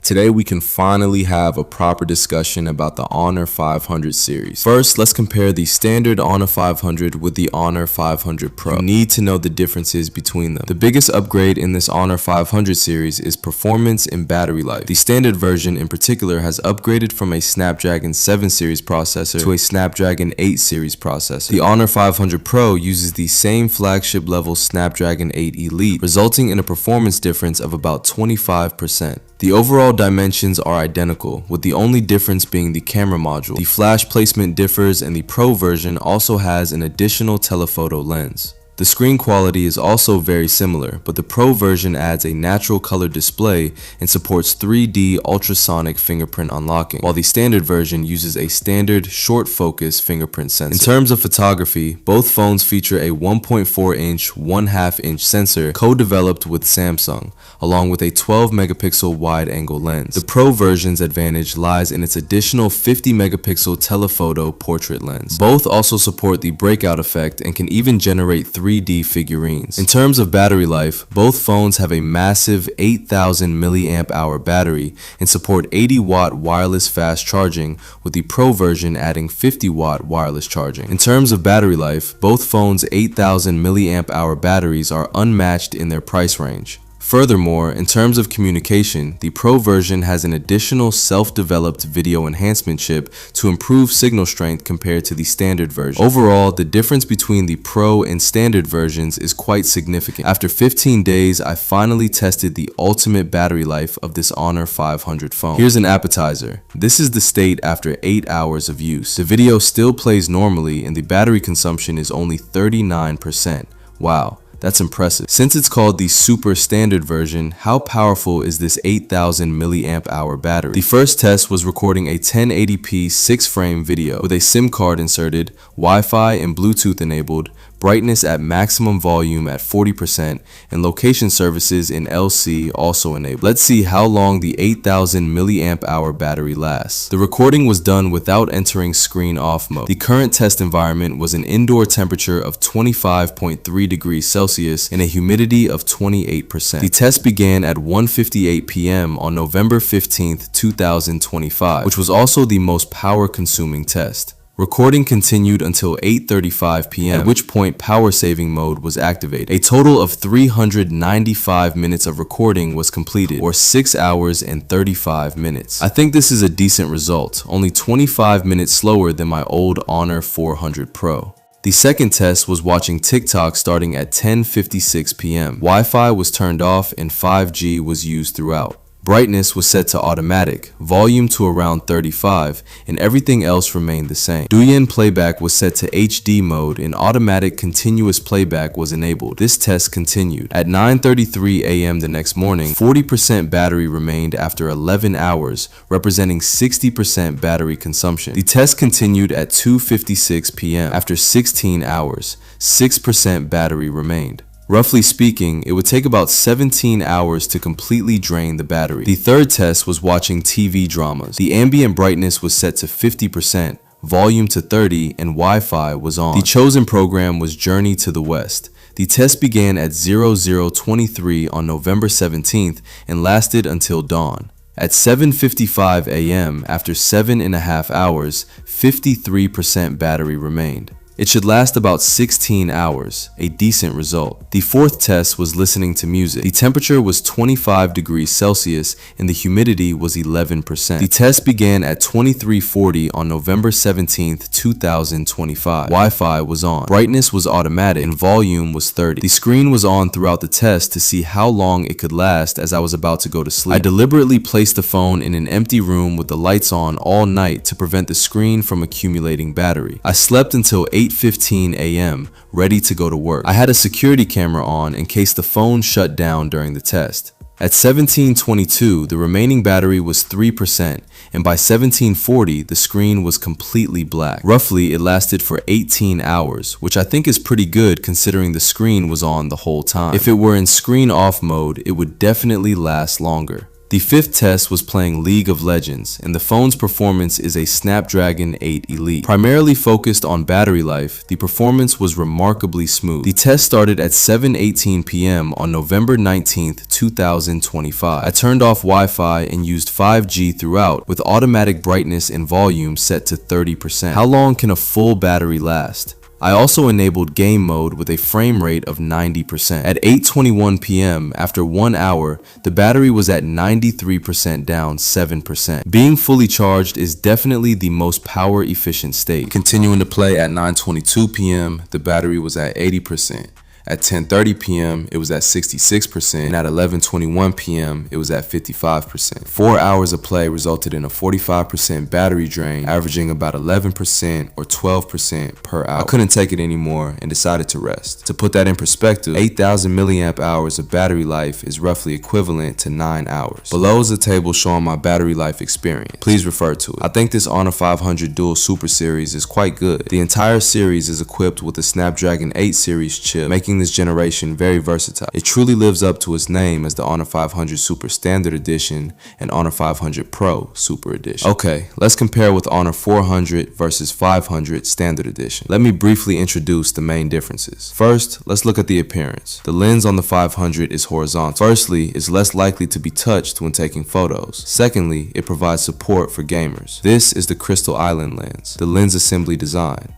Today we can finally have a proper discussion about the Honor 500 series. First, let's compare the standard Honor 500 with the Honor 500 Pro. You need to know the differences between them. The biggest upgrade in this Honor 500 series is performance and battery life. The standard version in particular has upgraded from a Snapdragon 7 series processor to a Snapdragon 8 series processor. The Honor 500 Pro uses the same flagship level Snapdragon 8 Elite, resulting in a performance difference of about 25%. The overall dimensions are identical, with the only difference being the camera module. The flash placement differs, and the Pro version also has an additional telephoto lens. The screen quality is also very similar, but the Pro version adds a natural color display and supports 3D ultrasonic fingerprint unlocking, while the standard version uses a standard short focus fingerprint sensor. In terms of photography, both phones feature a 1.4-inch 1/2-inch sensor co-developed with Samsung, along with a 12 megapixel wide-angle lens. The Pro version's advantage lies in its additional 50 megapixel telephoto portrait lens. Both also support the breakout effect and can even generate 3D figurines. In terms of battery life, both phones have a massive 8,000 milliamp hour battery and support 80-watt wireless fast charging, with the Pro version adding 50-watt wireless charging. In terms of battery life, both phones' 8,000 milliamp hour batteries are unmatched in their price range. Furthermore, in terms of communication, the Pro version has an additional self-developed video enhancement chip to improve signal strength compared to the standard version. Overall, the difference between the Pro and standard versions is quite significant. After 15 days, I finally tested the ultimate battery life of this Honor 500 phone. Here's an appetizer. This is the state after 8 hours of use. The video still plays normally and the battery consumption is only 39%. Wow. That's impressive. Since it's called the super standard version, how powerful is this 8,000 milliamp hour battery? The first test was recording a 1080p 6-frame video with a SIM card inserted, Wi-Fi and Bluetooth enabled, brightness at maximum volume at 40%, and location services in LC also enabled. Let's see how long the 8,000 milliamp hour battery lasts. The recording was done without entering screen off mode. The current test environment was an indoor temperature of 25.3 degrees Celsius and a humidity of 28%. The test began at 1:58 p.m. on November 15th, 2025, which was also the most power-consuming test. Recording continued until 8:35 p.m., at which point power saving mode was activated. A total of 395 minutes of recording was completed, or 6 hours and 35 minutes. I think this is a decent result, only 25 minutes slower than my old Honor 400 Pro. The second test was watching TikTok starting at 10:56 p.m. Wi-Fi was turned off and 5G was used throughout. Brightness was set to automatic, volume to around 35, and everything else remained the same. Douyin playback was set to HD mode and automatic continuous playback was enabled. This test continued. At 9:33 a.m. the next morning, 40% battery remained after 11 hours, representing 60% battery consumption. The test continued at 2:56 p.m. After 16 hours, 6% battery remained. Roughly speaking, it would take about 17 hours to completely drain the battery. The third test was watching TV dramas. The ambient brightness was set to 50%, volume to 30, and Wi-Fi was on. The chosen program was Journey to the West. The test began at 00:23 on November 17th and lasted until dawn. At 7:55 a.m., after 7.5 hours, 53% battery remained. It should last about 16 hours, a decent result. The fourth test was listening to music. The temperature was 25 degrees Celsius and the humidity was 11%. The test began at 23:40 on November 17th, 2025. Wi-Fi was on. Brightness was automatic and volume was 30. The screen was on throughout the test to see how long it could last as I was about to go to sleep. I deliberately placed the phone in an empty room with the lights on all night to prevent the screen from accumulating battery. I slept until 8:15 a.m., ready to go to work. I had a security camera on in case the phone shut down during the test. At 17:22, the remaining battery was 3%, and by 17:40, the screen was completely black. Roughly, it lasted for 18 hours, which I think is pretty good considering the screen was on the whole time. If it were in screen off mode, it would definitely last longer. The fifth test was playing League of Legends, and the phone's performance is a Snapdragon 8 Elite. Primarily focused on battery life, the performance was remarkably smooth. The test started at 7:18 p.m. on November 19th, 2025. I turned off Wi-Fi and used 5G throughout, with automatic brightness and volume set to 30%. How long can a full battery last? I also enabled game mode with a frame rate of 90%. At 8:21 p.m., after 1 hour, the battery was at 93% down 7%. Being fully charged is definitely the most power efficient state. Continuing to play at 9:22 p.m., the battery was at 80%. At 10:30 p.m., it was at 66%, and at 11:21 p.m., it was at 55%. 4 hours of play resulted in a 45% battery drain, averaging about 11% or 12% per hour. I couldn't take it anymore and decided to rest. To put that in perspective, 8,000 milliamp hours of battery life is roughly equivalent to 9 hours. Below is a table showing my battery life experience. Please refer to it. I think this Honor 500 Dual Super Series is quite good. The entire series is equipped with a Snapdragon 8 series chip, making this generation very versatile. It truly lives up to its name as the Honor 500 Super Standard Edition and Honor 500 Pro Super Edition. Okay, let's compare with Honor 400 versus 500 Standard Edition. Let me briefly introduce the main differences. First, let's look at the appearance. The lens on the 500 is horizontal. Firstly, it's less likely to be touched when taking photos. Secondly, it provides support for gamers. This is the Crystal Island lens, the lens assembly design.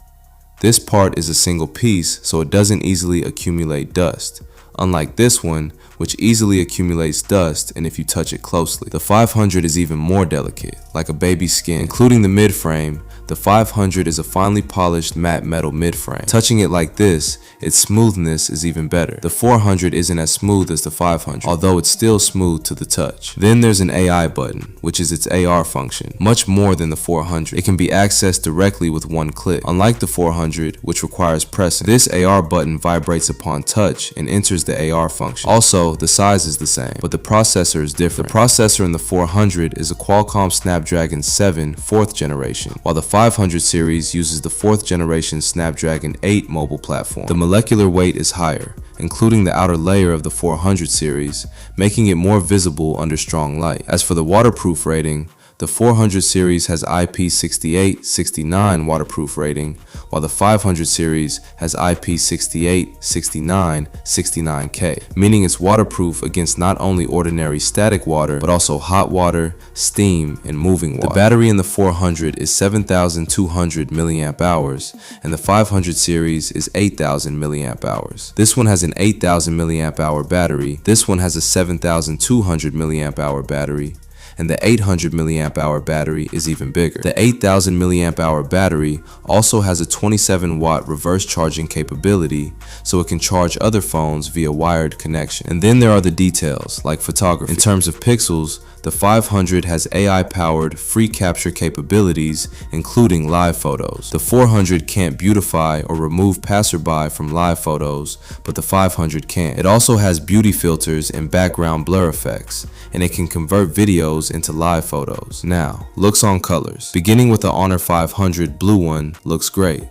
This part is a single piece, so it doesn't easily accumulate dust, unlike this one, which easily accumulates dust and if you touch it closely. The 500 is even more delicate, like a baby's skin. Including the midframe, the 500 is a finely polished matte metal midframe. Touching it like this, its smoothness is even better. The 400 isn't as smooth as the 500, although it's still smooth to the touch. Then there's an AI button, which is its AR function, much more than the 400. It can be accessed directly with one click, unlike the 400, which requires pressing. This AR button vibrates upon touch and enters the AR function. Also, the size is the same, but the processor is different. The processor in the 400 is a Qualcomm Snapdragon 7 4th generation, while the 500 series uses the 4th generation Snapdragon 8 mobile platform. The molecular weight is higher, including the outer layer of the 400 series, making it more visible under strong light. As for the waterproof rating, the 400 series has IP68-69 waterproof rating, while the 500 series has IP68-69-69K, meaning it's waterproof against not only ordinary static water, but also hot water, steam, and moving water. The battery in the 400 is 7,200 milliamp hours, and the 500 series is 8,000 milliamp hours. This one has an 8,000 milliamp hour battery, this one has a 7,200 milliamp hour battery, and the 800 milliamp hour battery is even bigger. The 8,000 milliamp hour battery also has a 27 watt reverse charging capability, so it can charge other phones via wired connection. And then there are the details, like photography. In terms of pixels, the 500 has AI-powered free capture capabilities, including live photos. The 400 can't beautify or remove passerby from live photos, but the 500 can. It also has beauty filters and background blur effects, and it can convert videos into live photos. Now, looks on colors. Beginning with the Honor 500 blue one looks great.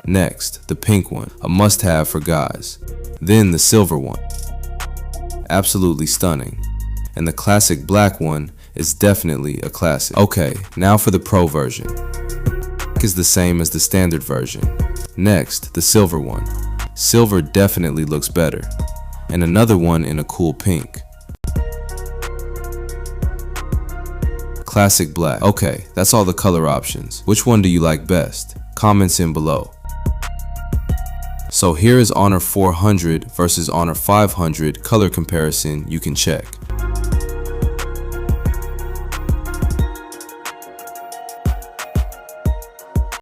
Next, the pink one, a must-have for guys. Then the silver one, absolutely stunning. And the classic black one is definitely a classic. Okay, now for the Pro version. Is the same as the standard version. Next, the silver one. Silver definitely looks better. And another one in a cool pink. Classic black. Okay, that's all the color options. Which one do you like best? Comments in below. So here is Honor 400 versus Honor 500 color comparison you can check.